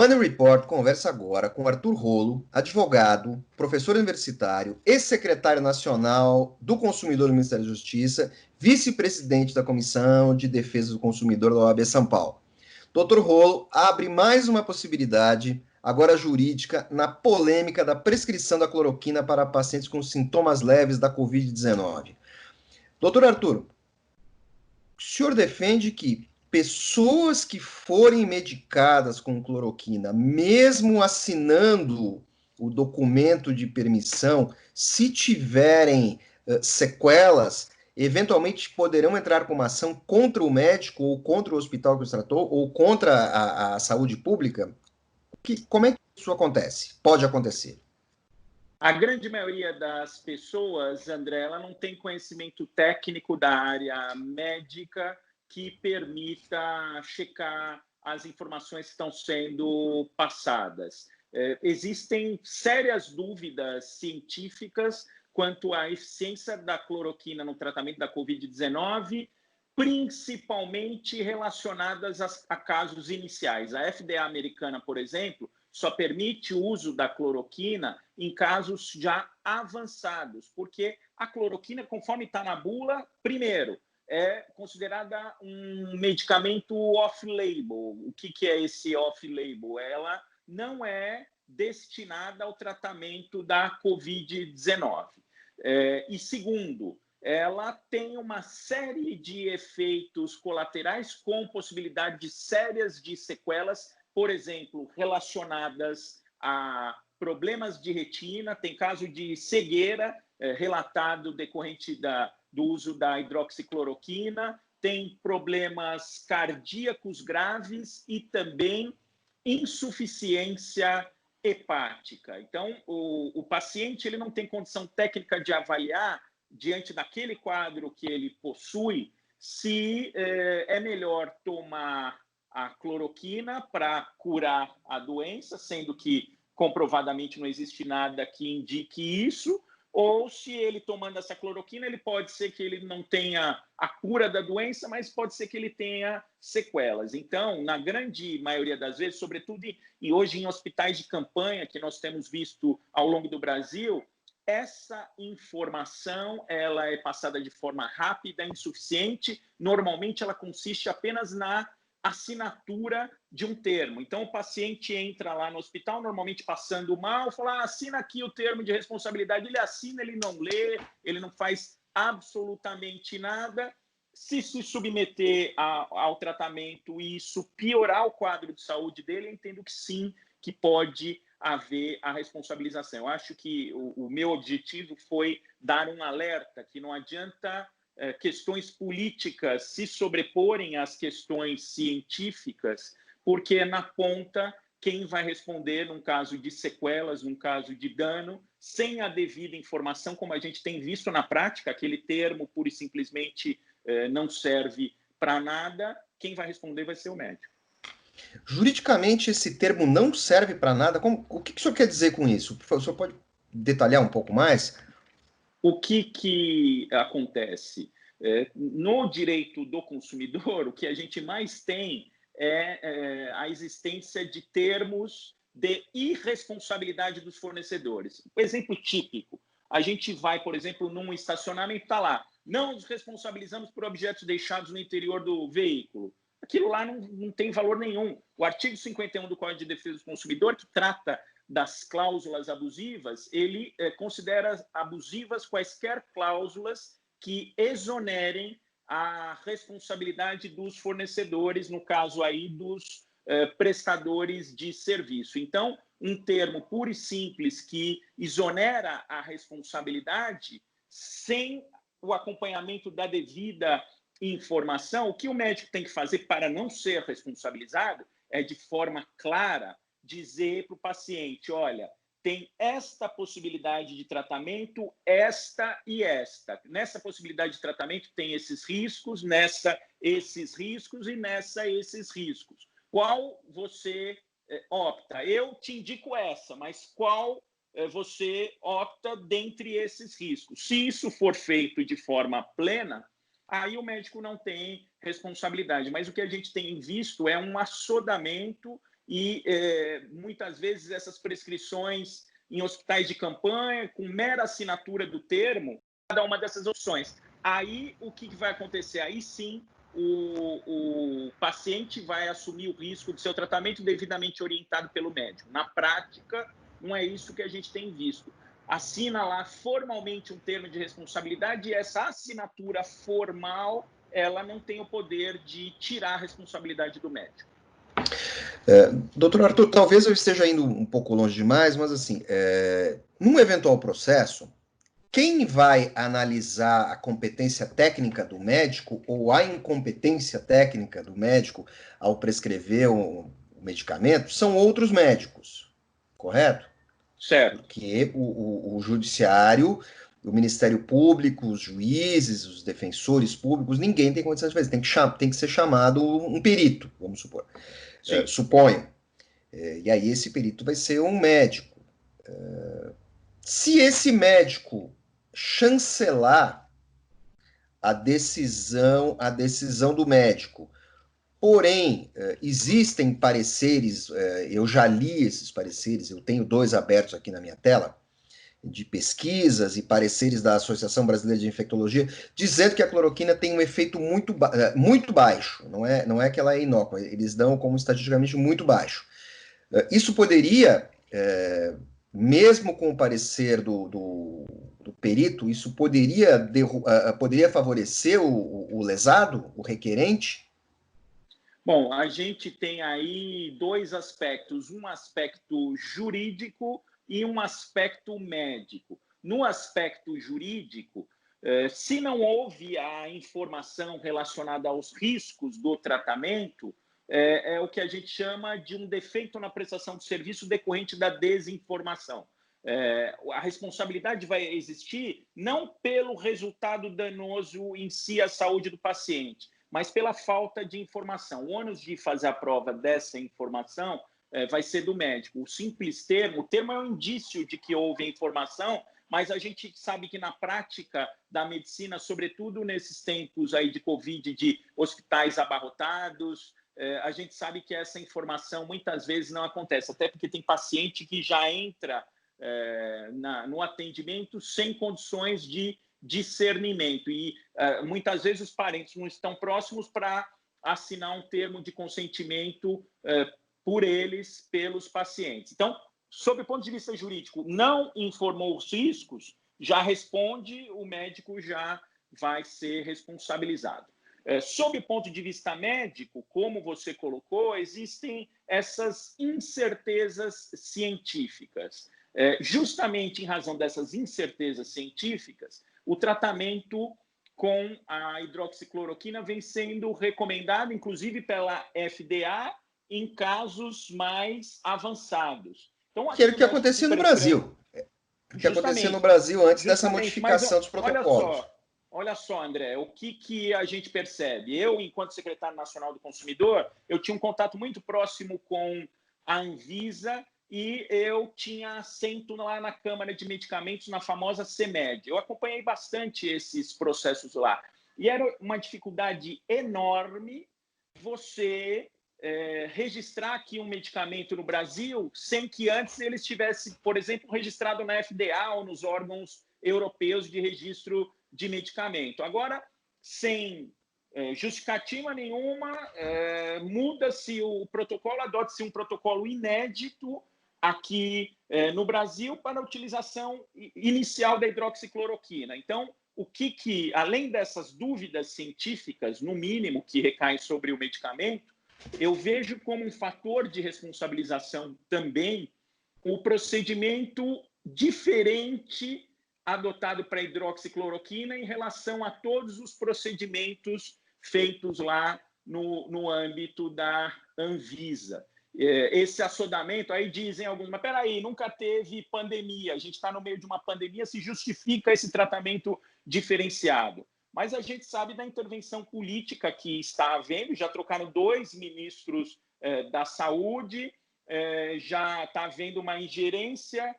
Money Report conversa agora com Arthur Rolo, advogado, professor universitário, ex-secretário nacional do Consumidor do Ministério da Justiça, vice-presidente da Comissão de Defesa do Consumidor da OAB São Paulo. Dr. Rolo abre mais uma possibilidade, agora jurídica, na polêmica da prescrição da cloroquina para pacientes com sintomas leves da Covid-19. Doutor Arthur, o senhor defende que pessoas que forem medicadas com cloroquina, mesmo assinando o documento de permissão, se tiverem sequelas, eventualmente poderão entrar com uma ação contra o médico ou contra o hospital que os tratou ou contra a saúde pública? Como é que isso acontece? Pode acontecer. A grande maioria das pessoas, André, ela não tem conhecimento técnico da área médica que permita checar as informações que estão sendo passadas. Existem sérias dúvidas científicas quanto à eficiência da cloroquina no tratamento da Covid-19, principalmente relacionadas a casos iniciais. A FDA americana, por exemplo, só permite o uso da cloroquina em casos já avançados, porque a cloroquina, conforme está na bula, primeiro, é considerada um medicamento off-label. O que é esse off-label? Ela não é destinada ao tratamento da Covid-19. E segundo, ela tem uma série de efeitos colaterais com possibilidade de sérias de sequelas, por exemplo, relacionadas a problemas de retina, tem caso de cegueira relatado decorrente do uso da hidroxicloroquina, tem problemas cardíacos graves e também insuficiência hepática. Então, o paciente ele não tem condição técnica de avaliar, diante daquele quadro que ele possui, se é melhor tomar a cloroquina para curar a doença, sendo que comprovadamente não existe nada que indique isso, ou se ele tomando essa cloroquina, ele pode ser que ele não tenha a cura da doença, mas pode ser que ele tenha sequelas. Então, na grande maioria das vezes, sobretudo hoje em hospitais de campanha que nós temos visto ao longo do Brasil, essa informação ela é passada de forma rápida, insuficiente. Normalmente, ela consiste apenas na assinatura de um termo. Então, o paciente entra lá no hospital, normalmente passando mal, fala, assina aqui o termo de responsabilidade. Ele assina, ele não lê, ele não faz absolutamente nada. Se submeter ao tratamento e isso piorar o quadro de saúde dele, eu entendo que sim, que pode haver a responsabilização. Eu acho que o meu objetivo foi dar um alerta que não adianta questões políticas se sobreporem às questões científicas, porque na ponta quem vai responder num caso de sequelas, num caso de dano, sem a devida informação, como a gente tem visto na prática, aquele termo pura e simplesmente não serve para nada, quem vai responder vai ser o médico. Juridicamente, esse termo não serve para nada. O que o senhor quer dizer com isso? O senhor pode detalhar um pouco mais? O que acontece? No direito do consumidor, o que a gente mais tem é a existência de termos de irresponsabilidade dos fornecedores. Um exemplo típico, a gente vai, por exemplo, num estacionamento, está lá, não nos responsabilizamos por objetos deixados no interior do veículo. Aquilo lá não tem valor nenhum. O artigo 51 do Código de Defesa do Consumidor, que trata das cláusulas abusivas, ele considera abusivas quaisquer cláusulas que exonerem a responsabilidade dos fornecedores, no caso aí dos prestadores de serviço. Então, um termo puro e simples que exonera a responsabilidade sem o acompanhamento da devida informação, o que o médico tem que fazer para não ser responsabilizado é, de forma clara, dizer para o paciente, olha, tem esta possibilidade de tratamento, esta e esta. Nessa possibilidade de tratamento tem esses riscos, nessa esses riscos e nessa esses riscos. Qual você opta? Eu te indico essa, mas qual você opta dentre esses riscos? Se isso for feito de forma plena, aí o médico não tem responsabilidade. Mas o que a gente tem visto é um assodamento e muitas vezes essas prescrições em hospitais de campanha, com mera assinatura do termo, cada uma dessas opções. Aí, o que vai acontecer? Aí sim, o paciente vai assumir o risco de seu tratamento devidamente orientado pelo médico. Na prática, não é isso que a gente tem visto. Assina lá formalmente um termo de responsabilidade e essa assinatura formal, ela não tem o poder de tirar a responsabilidade do médico. Doutor Arthur, talvez eu esteja indo um pouco longe demais, mas assim, num eventual processo, quem vai analisar a competência técnica do médico ou a incompetência técnica do médico ao prescrever o medicamento são outros médicos, correto? Certo. Porque o judiciário, o Ministério Público, os juízes, os defensores públicos, ninguém tem condição de fazer. Tem que ser chamado um perito, vamos supor. Suponho. E aí esse perito vai ser um médico. Se esse médico chancelar a decisão do médico, porém, existem pareceres, eu já li esses pareceres, eu tenho 2 abertos aqui na minha tela, de pesquisas e pareceres da Associação Brasileira de Infectologia, dizendo que a cloroquina tem um efeito muito baixo, não é que ela é inócua, eles dão como estatisticamente muito baixo. Isso poderia, mesmo com o parecer do perito, isso poderia favorecer o lesado, o requerente? Bom, a gente tem aí 2 aspectos, um aspecto jurídico e um aspecto médico. No aspecto jurídico, se não houve a informação relacionada aos riscos do tratamento, é o que a gente chama de um defeito na prestação de serviço decorrente da desinformação. A responsabilidade vai existir não pelo resultado danoso em si à saúde do paciente, mas pela falta de informação. O ônus de fazer a prova dessa informação vai ser do médico. O simples termo, o termo é um indício de que houve informação, mas a gente sabe que na prática da medicina, sobretudo nesses tempos aí de Covid, de hospitais abarrotados, a gente sabe que essa informação muitas vezes não acontece, até porque tem paciente que já entra no atendimento sem condições de discernimento e muitas vezes os parentes não estão próximos para assinar um termo de consentimento por eles, pelos pacientes. Então, sob o ponto de vista jurídico, não informou os riscos, já responde, o médico já vai ser responsabilizado. Sob o ponto de vista médico, como você colocou, existem essas incertezas científicas. Justamente em razão dessas incertezas científicas, o tratamento com a hidroxicloroquina vem sendo recomendado, inclusive pela FDA, em casos mais avançados. Então, que era o que acontecia no Brasil. O que acontecia no Brasil antes dessa modificação dos protocolos. Olha só, André, o que a gente percebe? Eu, enquanto secretário nacional do consumidor, eu tinha um contato muito próximo com a Anvisa e eu tinha assento lá na Câmara de Medicamentos, na famosa CEMED. Eu acompanhei bastante esses processos lá. E era uma dificuldade enorme você registrar aqui um medicamento no Brasil sem que antes ele estivesse, por exemplo, registrado na FDA ou nos órgãos europeus de registro de medicamento. Agora, sem justificativa nenhuma, muda-se o protocolo, adota-se um protocolo inédito aqui no Brasil para a utilização inicial da hidroxicloroquina. Então, além dessas dúvidas científicas, no mínimo, que recaem sobre o medicamento, eu vejo como um fator de responsabilização também o procedimento diferente adotado para a hidroxicloroquina em relação a todos os procedimentos feitos lá no âmbito da Anvisa. Esse assodamento, aí dizem alguns, mas peraí, nunca teve pandemia, a gente está no meio de uma pandemia, se justifica esse tratamento diferenciado. Mas a gente sabe da intervenção política que está havendo, já trocaram 2 ministros da saúde, já está havendo uma ingerência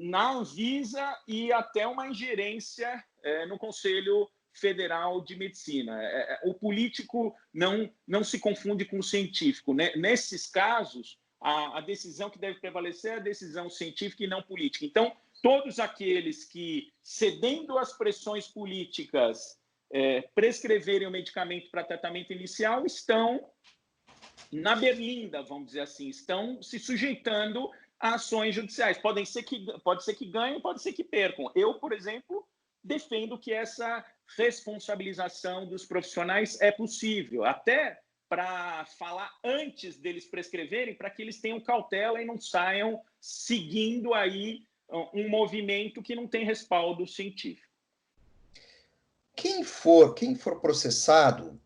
na Anvisa e até uma ingerência no Conselho Federal de Medicina. O político não se confunde com o científico, né? Nesses casos, a decisão que deve prevalecer é a decisão científica e não política. Então, todos aqueles que, cedendo às pressões políticas, prescreverem o medicamento para tratamento inicial estão na berlinda, vamos dizer assim, estão se sujeitando a ações judiciais. Pode ser que ganhem, pode ser que percam. Eu, por exemplo, defendo que essa responsabilização dos profissionais é possível, até para falar antes deles prescreverem, para que eles tenham cautela e não saiam seguindo aí um movimento que não tem respaldo científico. Quem for processado,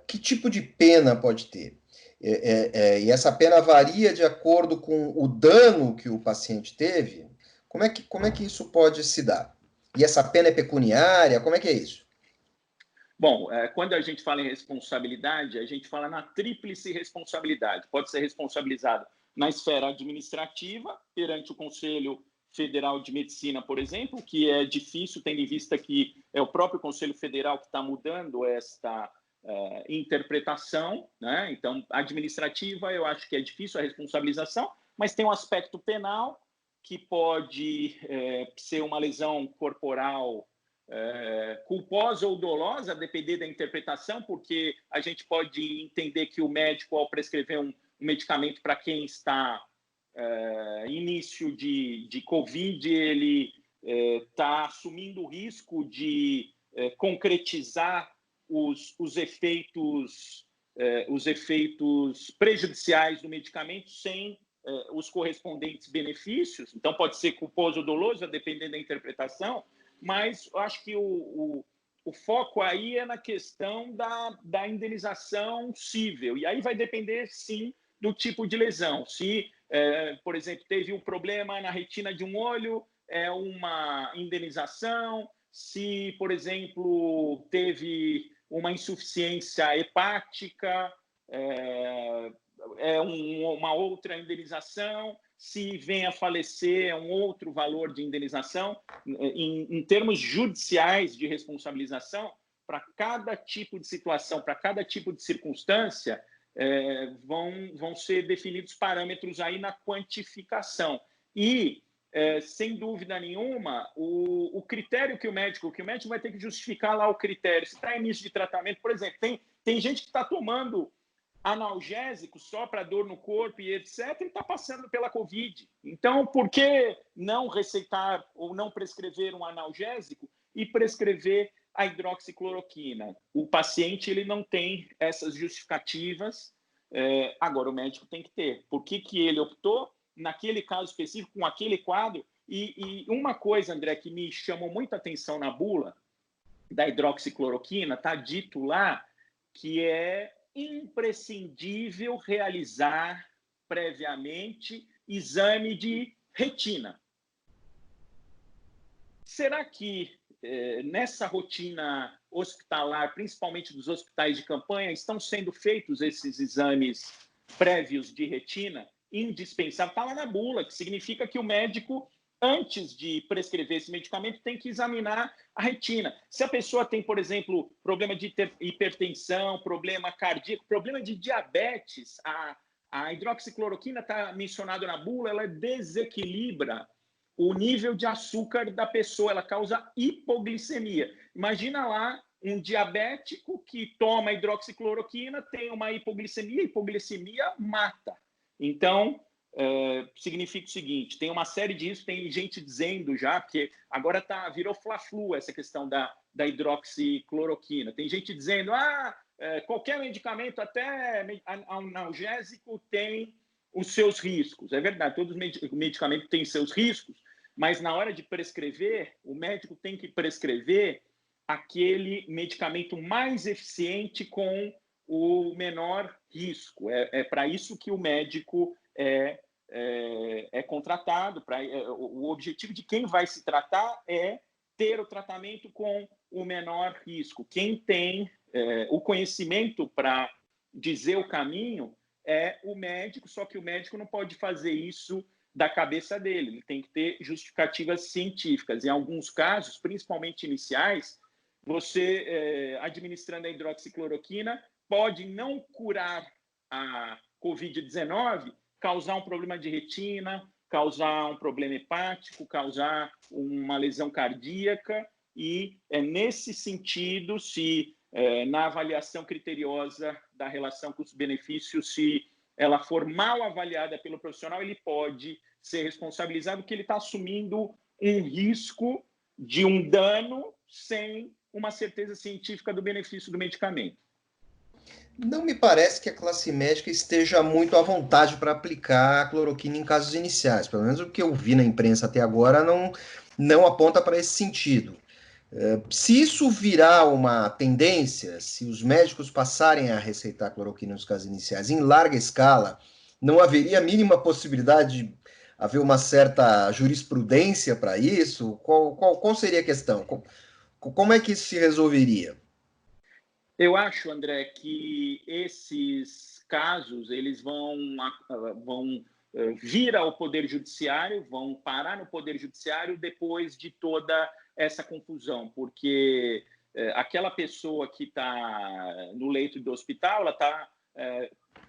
que tipo de pena pode ter? E essa pena varia de acordo com o dano que o paciente teve? Como é que isso pode se dar? E essa pena é pecuniária? Como é que é isso? Bom, quando a gente fala em responsabilidade, a gente fala na tríplice responsabilidade. Pode ser responsabilizado na esfera administrativa, perante o Conselho Federal de Medicina, por exemplo, que é difícil, tendo em vista que é o próprio Conselho Federal que está mudando esta interpretação, né? Então, administrativa, eu acho que é difícil a responsabilização, mas tem um aspecto penal, que pode ser uma lesão corporal culposa ou dolosa, a depender da interpretação, porque a gente pode entender que o médico, ao prescrever um medicamento para quem está início de Covid, ele está assumindo o risco de concretizar os efeitos prejudiciais do medicamento sem os correspondentes benefícios. Então, pode ser culposo ou doloso, a depender da interpretação, mas eu acho que o foco aí é na questão da indenização cível. E aí vai depender, sim, do tipo de lesão. Se, por exemplo, teve um problema na retina de um olho, é uma indenização. Se, por exemplo, teve uma insuficiência hepática, uma outra indenização. Se vem a falecer, é um outro valor de indenização. Em termos judiciais de responsabilização, para cada tipo de situação, para cada tipo de circunstância, vão ser definidos parâmetros aí na quantificação. E, sem dúvida nenhuma, o critério que o médico vai ter que justificar lá o critério. Se está em início de tratamento, por exemplo, tem gente que está tomando analgésico só para dor no corpo e etc., e está passando pela Covid. Então, por que não receitar ou não prescrever um analgésico e prescrever a hidroxicloroquina? O paciente ele não tem essas justificativas, agora o médico tem que ter. Por que ele optou, naquele caso específico, com aquele quadro? E uma coisa, André, que me chamou muita atenção na bula da hidroxicloroquina, está dito lá que é imprescindível realizar previamente exame de retina. Será que nessa rotina hospitalar, principalmente dos hospitais de campanha, estão sendo feitos esses exames prévios de retina? Indispensável. Está lá na bula, que significa que o médico, antes de prescrever esse medicamento, tem que examinar a retina. Se a pessoa tem, por exemplo, problema de hipertensão, problema cardíaco, problema de diabetes, a hidroxicloroquina está mencionada na bula, ela desequilibra o nível de açúcar da pessoa, ela causa hipoglicemia. Imagina lá um diabético que toma hidroxicloroquina, tem uma hipoglicemia, hipoglicemia mata. Então, significa o seguinte, tem uma série disso, tem gente dizendo já, porque agora virou fla-flu essa questão da hidroxicloroquina. Tem gente dizendo, qualquer medicamento, até analgésico, tem os seus riscos. É verdade, todos os medicamentos têm seus riscos, mas na hora de prescrever, o médico tem que prescrever aquele medicamento mais eficiente com o menor risco. É para isso que o médico é contratado. O objetivo de quem vai se tratar é ter o tratamento com o menor risco. Quem tem o conhecimento para dizer o caminho é o médico, só que o médico não pode fazer isso da cabeça dele, ele tem que ter justificativas científicas. Em alguns casos, principalmente iniciais, Você, administrando a hidroxicloroquina, pode não curar a Covid-19, causar um problema de retina, causar um problema hepático, causar uma lesão cardíaca, e é nesse sentido, se na avaliação criteriosa da relação custo-benefício, se ela for mal avaliada pelo profissional, ele pode ser responsabilizado porque ele está assumindo um risco de um dano sem uma certeza científica do benefício do medicamento. Não me parece que a classe médica esteja muito à vontade para aplicar a cloroquina em casos iniciais. Pelo menos o que eu vi na imprensa até agora não aponta para esse sentido. Se isso virar uma tendência, se os médicos passarem a receitar cloroquina nos casos iniciais em larga escala, não haveria a mínima possibilidade de haver uma certa jurisprudência para isso? Qual seria a questão? Como é que isso se resolveria? Eu acho, André, que esses casos eles vão vir ao Poder Judiciário, vão parar no Poder Judiciário depois de toda essa confusão, porque aquela pessoa que está no leito do hospital, ela está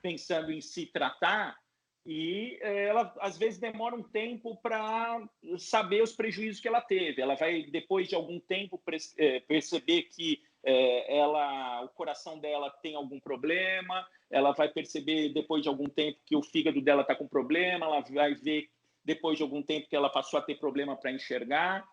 pensando em se tratar e ela, às vezes, demora um tempo para saber os prejuízos que ela teve. Ela vai, depois de algum tempo, perceber que o coração dela tem algum problema, ela vai perceber depois de algum tempo que o fígado dela está com problema, ela vai ver depois de algum tempo que ela passou a ter problema para enxergar.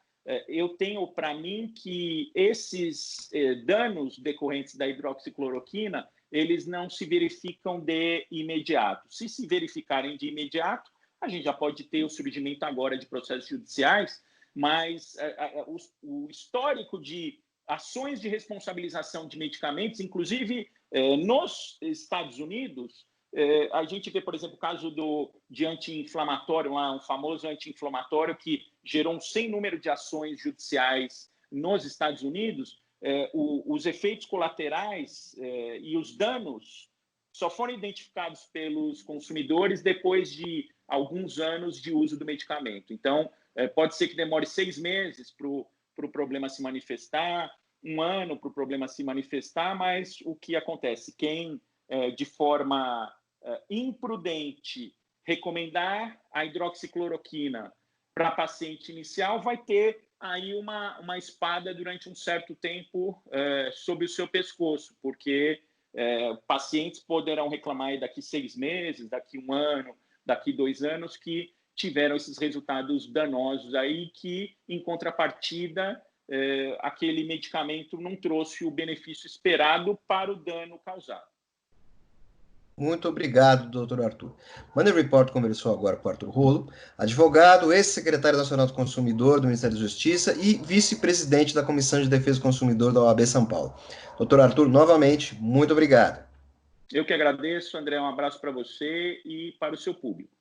Eu tenho para mim que esses danos decorrentes da hidroxicloroquina, eles não se verificam de imediato. Se verificarem de imediato, a gente já pode ter o surgimento agora de processos judiciais, mas o histórico de ações de responsabilização de medicamentos, inclusive nos Estados Unidos, a gente vê, por exemplo, o caso de anti-inflamatório, um famoso anti-inflamatório que gerou um sem número de ações judiciais nos Estados Unidos. Os efeitos colaterais e os danos só foram identificados pelos consumidores depois de alguns anos de uso do medicamento. Então, pode ser que demore 6 meses para o problema se manifestar, 1 ano para o problema se manifestar, mas o que acontece? Quem, de forma imprudente, recomendar a hidroxicloroquina para paciente inicial vai ter aí uma espada durante um certo tempo sobre o seu pescoço, porque pacientes poderão reclamar daqui 6 meses, daqui 1 ano, daqui 2 anos, que tiveram esses resultados danosos aí, que, em contrapartida, aquele medicamento não trouxe o benefício esperado para o dano causado. Muito obrigado, doutor Arthur. Money Report conversou agora com o Arthur Rolo, advogado, ex-secretário nacional do Consumidor do Ministério da Justiça e vice-presidente da Comissão de Defesa do Consumidor da OAB São Paulo. Doutor Arthur, novamente, muito obrigado. Eu que agradeço, André. Um abraço para você e para o seu público.